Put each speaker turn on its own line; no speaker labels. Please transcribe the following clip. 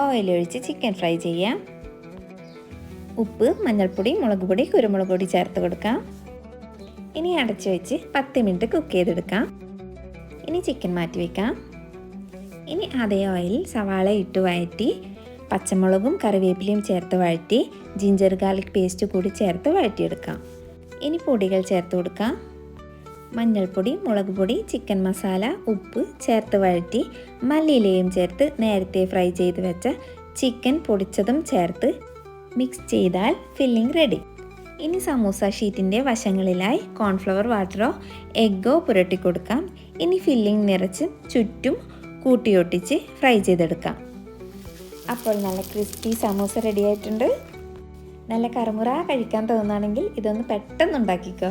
ഓയിലൊഴിച്ച് chicken fry ചെയ്യാം. ഉപ്പ്, മഞ്ഞൾപ്പൊടി, മുളക് പൊടി, കുരുമുളക് പൊടി ചേർത്ത് കൊടുക്കാം. ഇനി അടച്ചു വെച്ച് 10 മിനിറ്റ് കുക്ക് ചെയ്തെടുക്കാം. ഇനി ചിക്കൻ മാറ്റി വയ്ക്കാം. ഇനി അതേ ഓയിലിൽ സവാള ഇട്ട് വഴറ്റി പച്ചമുളകും കറിവേപ്പിലയും ചേർത്ത് വഴറ്റി ജിഞ്ചർ ഗാർലിക് പേസ്റ്റ് കൂടി ചേർത്ത് വഴറ്റിയെടുക്കാം. ഇനി പൊടികൾ ചേർത്ത് കൊടുക്കാം. മഞ്ഞൾപ്പൊടി, മുളക് പൊടി, ചിക്കൻ മസാല, ഉപ്പ് ചേർത്ത് വഴറ്റി മല്ലിയിലയും ചേർത്ത് നേരത്തെ ഫ്രൈ ചെയ്ത് വെച്ച ചിക്കൻ പൊടിച്ചതും ചേർത്ത് മിക്സ് ചെയ്താൽ ഫില്ലിംഗ് റെഡി. ഇനി സമൂസ ഷീറ്റിൻ്റെ വശങ്ങളിലായി കോൺഫ്ലവർ വാട്ടറോ എഗ്ഗോ പുരട്ടി കൊടുക്കാം. ഇനി ഫില്ലിംഗ് നിറച്ച് ചുറ്റും കൂട്ടിയൊട്ടിച്ച് ഫ്രൈ ചെയ്തെടുക്കാം. അപ്പോൾ നല്ല ക്രിസ്പി സമൂസ റെഡി ആയിട്ടുണ്ട്. നല്ല കറുമുറ കഴിക്കാൻ തോന്നുകയാണെങ്കിൽ ഇതൊന്ന് പെട്ടെന്ന് ഉണ്ടാക്കിക്കോ.